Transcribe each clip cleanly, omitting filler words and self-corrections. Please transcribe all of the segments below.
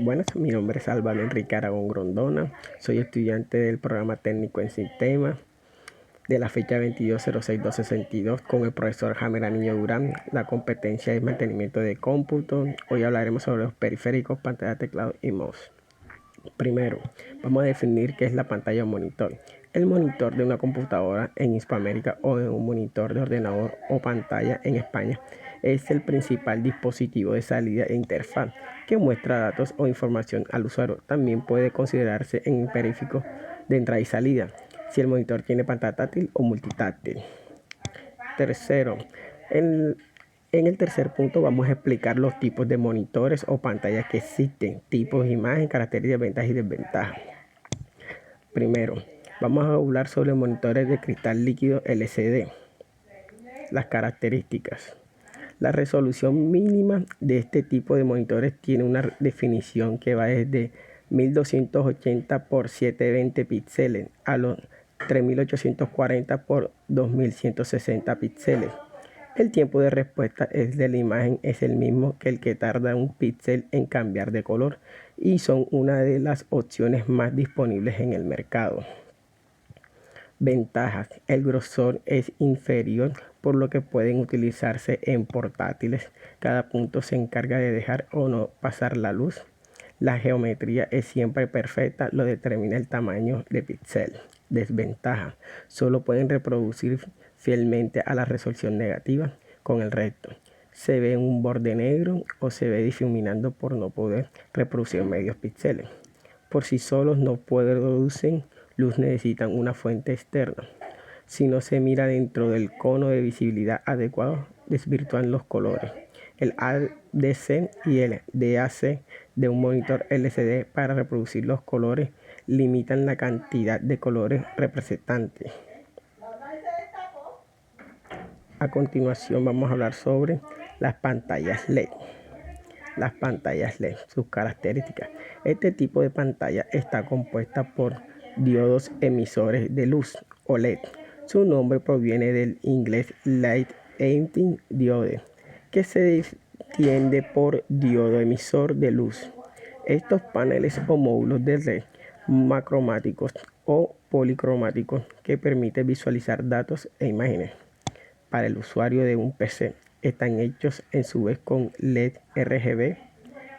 Buenas, mi nombre es Álvaro Enrique Aragón Grondona, soy estudiante del programa técnico en sistemas de la fecha 22/06/2062 con el profesor Jamer Niño Durán. La competencia es mantenimiento de cómputo. Hoy hablaremos sobre los periféricos, pantalla, teclado y mouse. Primero, vamos a definir qué es la pantalla o monitor. El monitor de una computadora en Hispanoamérica o de un monitor de ordenador o pantalla en España es el principal dispositivo de salida e interfaz que muestra datos o información al usuario. También puede considerarse en periférico de entrada y salida, si el monitor tiene pantalla táctil o multitáctil. Tercero, en el tercer punto vamos a explicar los tipos de monitores o pantallas que existen, tipos de imagen, características, ventajas y desventajas. Primero, vamos a hablar sobre monitores de cristal líquido LCD. Las características. La resolución mínima de este tipo de monitores tiene una definición que va desde 1280 por 720 píxeles a los 3840 por 2160 píxeles. El tiempo de respuesta de la imagen es el mismo que el que tarda un píxel en cambiar de color y son una de las opciones más disponibles en el mercado. Ventajas: el grosor es inferior, por lo que pueden utilizarse en portátiles. Cada punto se encarga de dejar o no pasar la luz. La geometría es siempre perfecta, lo determina el tamaño de píxel. Desventaja: solo pueden reproducir fielmente a la resolución negativa con el recto. Se ve un borde negro o se ve difuminando por no poder reproducir medios píxeles. Por sí solos no producen luz, necesitan una fuente externa. Si no se mira dentro del cono de visibilidad adecuado, desvirtúan los colores. El ADC y el DAC de un monitor LCD para reproducir los colores limitan la cantidad de colores representantes. A continuación vamos a hablar sobre las pantallas LED. Las pantallas LED, sus características. Este tipo de pantalla está compuesta por diodos emisores de luz o LED. Su nombre proviene del inglés Light Emitting Diode, que se entiende por diodo emisor de luz. Estos paneles o módulos de LED macromáticos o policromáticos que permiten visualizar datos e imágenes para el usuario de un PC. Están hechos en su vez con LED RGB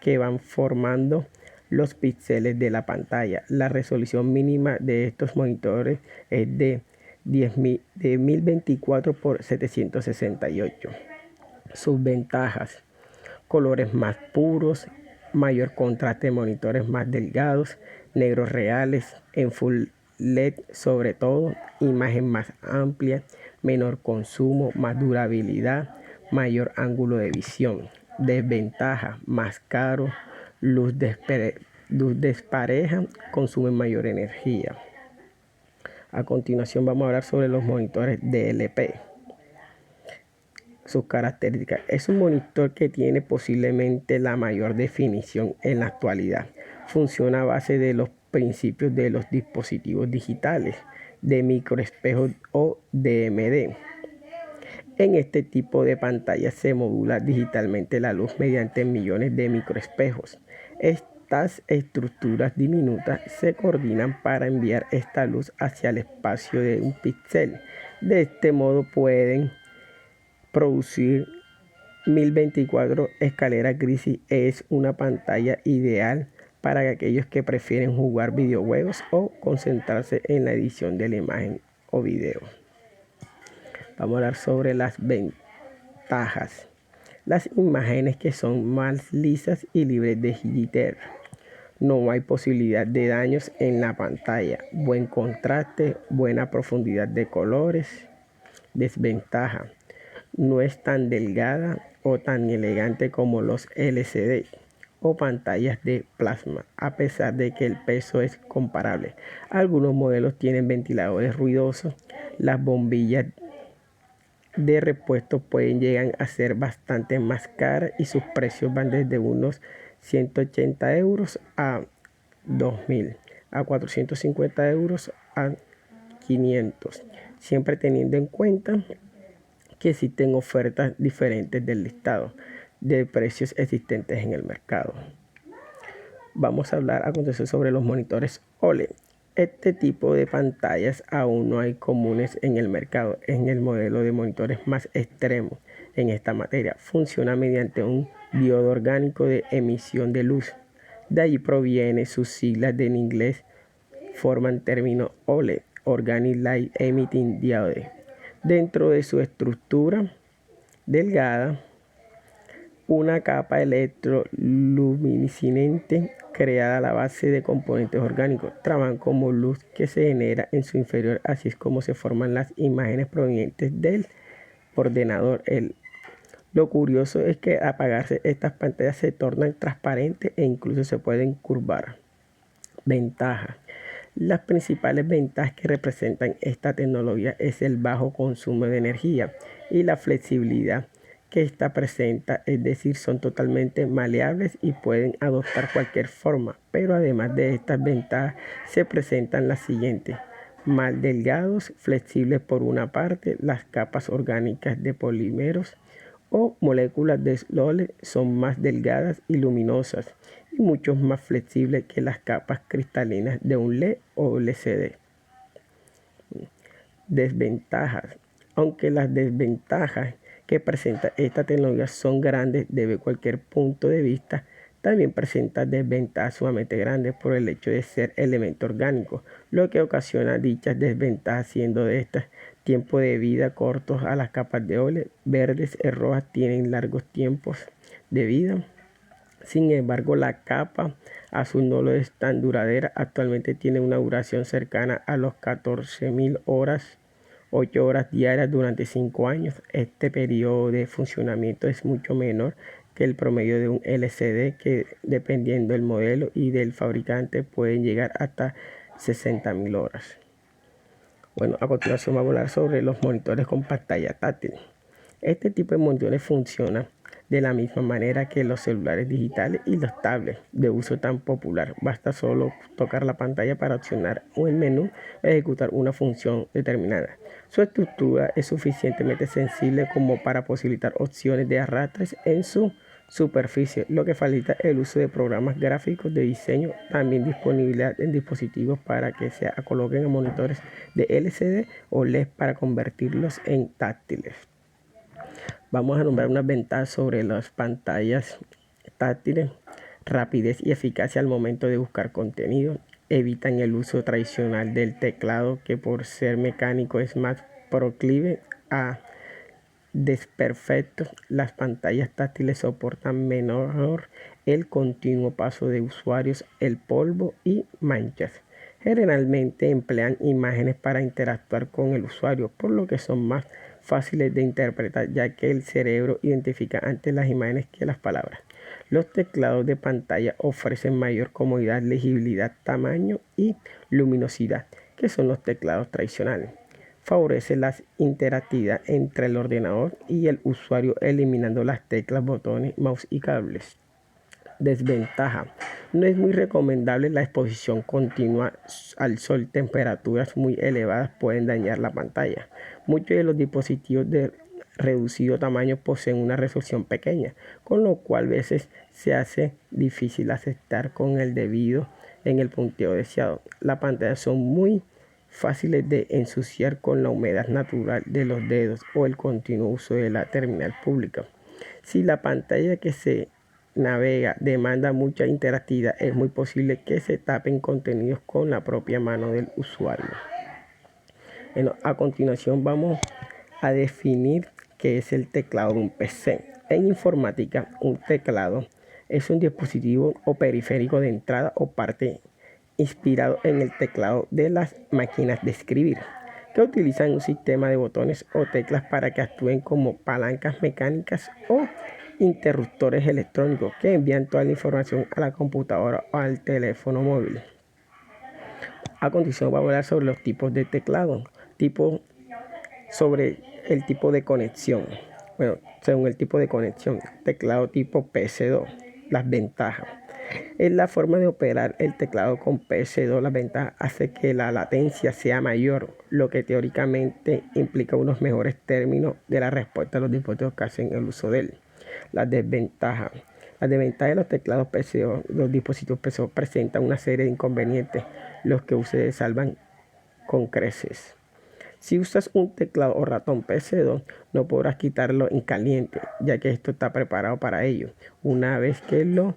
que van formando los píxeles de la pantalla. La resolución mínima de estos monitores es de 1024 por 768. Sus ventajas: colores más puros, mayor contraste, monitores más delgados, negros reales, en full LED sobre todo, imagen más amplia, menor consumo, más durabilidad, mayor ángulo de visión. Desventaja: más caro, luz despareja, consumen mayor energía. A continuación vamos a hablar sobre los monitores DLP. Sus características: es un monitor que tiene posiblemente la mayor definición en la actualidad. Funciona a base de los principios de los dispositivos digitales de microespejos o DMD. En este tipo de pantalla se modula digitalmente la luz mediante millones de microespejos. Estas estructuras diminutas se coordinan para enviar esta luz hacia el espacio de un píxel. De este modo pueden producir 1024 escaleras grises. Es una pantalla ideal para aquellos que prefieren jugar videojuegos o concentrarse en la edición de la imagen o video. Vamos a hablar sobre las ventajas. Las imágenes que son más lisas y libres de jitter. No hay posibilidad de daños en la pantalla. Buen contraste, buena profundidad de colores. Desventaja: no es tan delgada o tan elegante como los LCD o pantallas de plasma, a pesar de que el peso es comparable. Algunos modelos tienen ventiladores ruidosos. Las bombillas de repuesto pueden llegar a ser bastante más caras y sus precios van desde unos 180 euros a 2000, a 450 euros a 500, siempre teniendo en cuenta que existen ofertas diferentes del listado de precios existentes en el mercado. Vamos a hablar a continuación sobre los monitores OLED. Este tipo de pantallas aún no hay comunes en el mercado. Es el modelo de monitores más extremo en esta materia. Funciona mediante un diodo orgánico de emisión de luz. De ahí proviene sus siglas en inglés, forman término OLED, Organic Light Emitting Diode. Dentro de su estructura delgada, una capa electroluminiscente creada a la base de componentes orgánicos. Trabajan como luz que se genera en su inferior, así es como se forman las imágenes provenientes del ordenador. Lo curioso es que al apagarse estas pantallas se tornan transparentes e incluso se pueden curvar. Ventajas. Las principales ventajas que representan esta tecnología es el bajo consumo de energía y la flexibilidad que esta presenta, es decir, son totalmente maleables y pueden adoptar cualquier forma, pero además de estas ventajas se presentan las siguientes: más delgados, flexibles por una parte, las capas orgánicas de polímeros o moléculas de OLED son más delgadas y luminosas y mucho más flexibles que las capas cristalinas de un LED o LCD. Desventajas. Aunque las desventajas que presenta esta tecnología son grandes desde cualquier punto de vista, también presenta desventajas sumamente grandes por el hecho de ser elemento orgánico, lo que ocasiona dichas desventajas, siendo de estas tiempos de vida cortos a las capas de OLED. Verdes y rojas tienen largos tiempos de vida. Sin embargo, la capa azul no lo es tan duradera. Actualmente tiene una duración cercana a los 14.000 horas, 8 horas diarias durante 5 años. Este periodo de funcionamiento es mucho menor que el promedio de un LCD, que dependiendo del modelo y del fabricante pueden llegar hasta 60.000 horas. Bueno, a continuación vamos a hablar sobre los monitores con pantalla táctil. Este tipo de monitores funciona de la misma manera que los celulares digitales y los tablets de uso tan popular. Basta solo tocar la pantalla para accionar el menú o ejecutar una función determinada. Su estructura es suficientemente sensible como para posibilitar opciones de arrastres en su superficie, lo que facilita el uso de programas gráficos de diseño. También disponibilidad en dispositivos para que se coloquen en monitores de LCD o LED para convertirlos en táctiles. Vamos a nombrar unas ventajas sobre las pantallas táctiles: rapidez y eficacia al momento de buscar contenido. Evitan el uso tradicional del teclado, que por ser mecánico es más proclive a desperfectos. Las pantallas táctiles soportan mejor el continuo paso de usuarios, el polvo y manchas. Generalmente emplean imágenes para interactuar con el usuario, por lo que son más fáciles de interpretar, ya que el cerebro identifica antes las imágenes que las palabras. Los teclados de pantalla ofrecen mayor comodidad, legibilidad, tamaño y luminosidad que son los teclados tradicionales. Favorece la interactividad entre el ordenador y el usuario, eliminando las teclas, botones, mouse y cables. Desventaja: no es muy recomendable la exposición continua al sol. Temperaturas muy elevadas pueden dañar la pantalla. Muchos de los dispositivos de reducido tamaño poseen una resolución pequeña, con lo cual a veces se hace difícil aceptar con el debido en el punteo deseado. Las pantallas son muy fáciles de ensuciar con la humedad natural de los dedos o el continuo uso de la terminal pública. Si la pantalla que se navega demanda mucha interactividad, es muy posible que se tapen contenidos con la propia mano del usuario. Bueno, a continuación vamos a definir qué es el teclado de un PC. En informática, un teclado es un dispositivo o periférico de entrada o parte inspirado en el teclado de las máquinas de escribir, que utilizan un sistema de botones o teclas para que actúen como palancas mecánicas o interruptores electrónicos que envían toda la información a la computadora o al teléfono móvil. A continuación vamos a hablar sobre los tipos de teclado, sobre el tipo de conexión. Bueno, según el tipo de conexión, teclado tipo PS2. Las ventajas: es la forma de operar el teclado con PS2. La ventaja hace que la latencia sea mayor, lo que teóricamente implica unos mejores términos de la respuesta a los dispositivos que hacen el uso de él. Las desventajas: Las desventajas de los teclados PCO, los dispositivos PCO presentan una serie de inconvenientes, los que ustedes salvan con creces. Si usas un teclado o ratón PC2, no podrás quitarlo en caliente, ya que esto está preparado para ello. Una vez que lo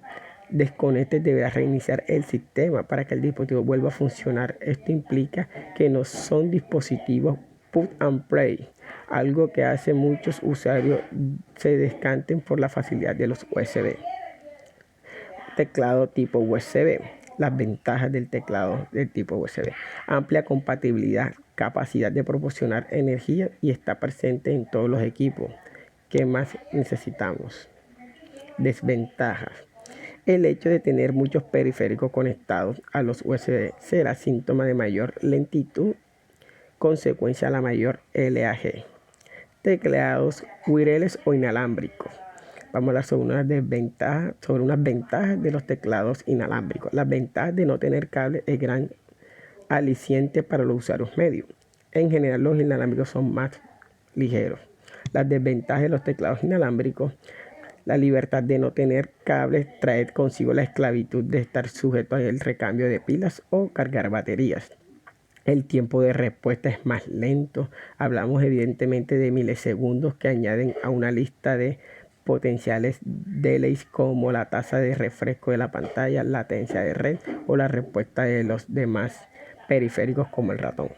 desconectes, deberás reiniciar el sistema para que el dispositivo vuelva a funcionar. Esto implica que no son dispositivos plug and play, algo que hace muchos usuarios se descanten por la facilidad de los USB. Teclado tipo USB. Las ventajas del teclado del tipo USB: amplia compatibilidad, capacidad de proporcionar energía y está presente en todos los equipos. ¿Qué más necesitamos? Desventajas: el hecho de tener muchos periféricos conectados a los USB será síntoma de mayor lentitud, consecuencia la mayor lag. Teclados wireless o inalámbricos. Vamos a hablar sobre unas ventajas de los teclados inalámbricos. Las ventajas de no tener cable es gran aliciente para los usuarios medios. En general, los inalámbricos son más ligeros. Las desventajas de los teclados inalámbricos: la libertad de no tener cables trae consigo la esclavitud de estar sujeto al recambio de pilas o cargar baterías. El tiempo de respuesta es más lento. Hablamos evidentemente de milisegundos que añaden a una lista de potenciales delays como la tasa de refresco de la pantalla, latencia de red o la respuesta de los demás periféricos como el ratón.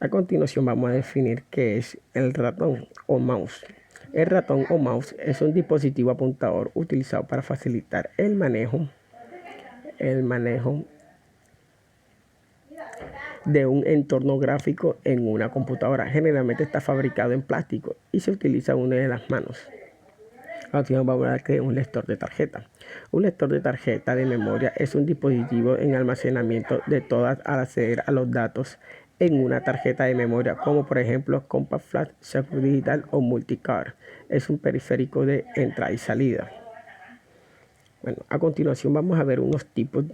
A continuación vamos a definir qué es el ratón o mouse. El ratón o mouse es un dispositivo apuntador utilizado para facilitar el manejo de un entorno gráfico en una computadora. Generalmente está fabricado en plástico y se utiliza una de las manos. Vamos a hablar de un lector de tarjeta. Un lector de tarjeta de memoria es un dispositivo en almacenamiento de todas al acceder a los datos en una tarjeta de memoria, como por ejemplo Compact Flash, Secure Digital o Multicard. Es un periférico de entrada y salida. Bueno, a continuación vamos a ver unos tipos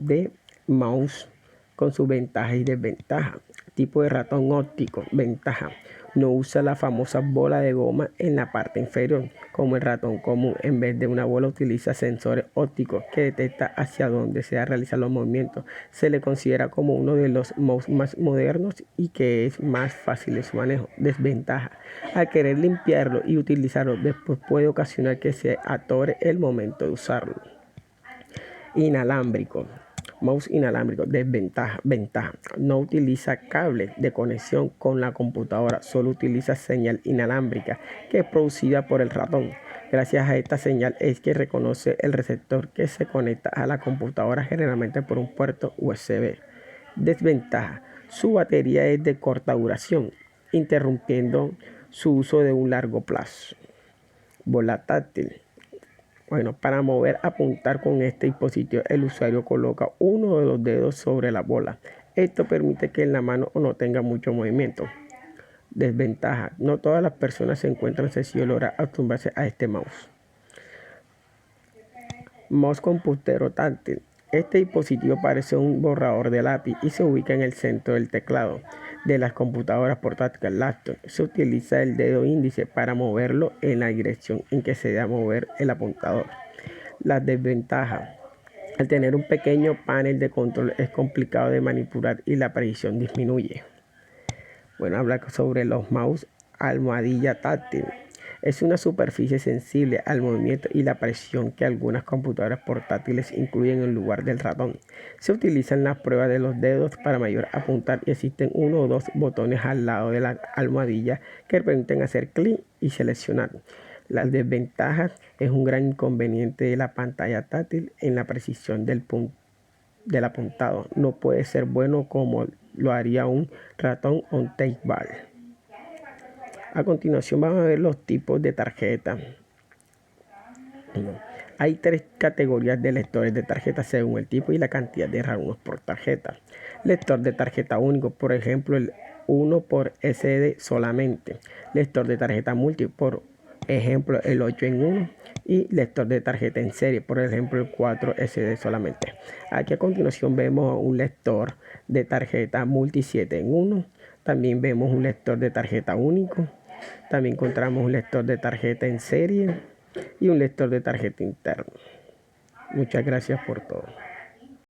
de mouse con sus ventajas y desventajas. Tipo de ratón óptico. Ventaja: no usa la famosa bola de goma en la parte inferior como el ratón común. En vez de una bola utiliza sensores ópticos que detecta hacia dónde se realizan los movimientos. Se le considera como uno de los mouse más modernos y que es más fácil de su manejo. Desventaja: al querer limpiarlo y utilizarlo después puede ocasionar que se atore el momento de usarlo. Inalámbrico. Mouse inalámbrico. Desventaja: ventaja: no utiliza cable de conexión con la computadora, solo utiliza señal inalámbrica que es producida por el ratón. Gracias a esta señal es que reconoce el receptor que se conecta a la computadora, generalmente por un puerto USB. Desventaja: su batería es de corta duración, interrumpiendo su uso de un largo plazo. Bola táctil. Bueno, para apuntar con este dispositivo, el usuario coloca uno de los dedos sobre la bola. Esto permite que la mano no tenga mucho movimiento. Desventaja: no todas las personas se encuentran sencillo lograr acostumbrarse a este mouse. Mouse con puntero táctil. Este dispositivo parece un borrador de lápiz y se ubica en el centro del teclado de las computadoras portátiles laptop. Se utiliza el dedo índice para moverlo en la dirección en que se debe mover el apuntador. Las desventajas: al tener un pequeño panel de control es complicado de manipular y la precisión disminuye. Bueno, hablar sobre los mouse almohadilla táctil. Es una superficie sensible al movimiento y la presión que algunas computadoras portátiles incluyen en lugar del ratón. Se utilizan las pruebas de los dedos para mayor apuntar y existen uno o dos botones al lado de la almohadilla que permiten hacer clic y seleccionar. Las desventajas: es un gran inconveniente de la pantalla táctil en la precisión del apuntado. No puede ser bueno como lo haría un ratón o un trackball. A continuación vamos a ver los tipos de tarjeta. Hay 3 categorías de lectores de tarjeta según el tipo y la cantidad de rangos por tarjeta. Lector de tarjeta único, por ejemplo el 1 por SD solamente. Lector de tarjeta múltiple, por ejemplo el 8 en 1. Y lector de tarjeta en serie, por ejemplo el 4 SD solamente. Aquí a continuación vemos un lector de tarjeta multi 7 en 1. También vemos un lector de tarjeta único. También encontramos un lector de tarjeta en serie. y un lector de tarjeta interno. Muchas gracias por todo.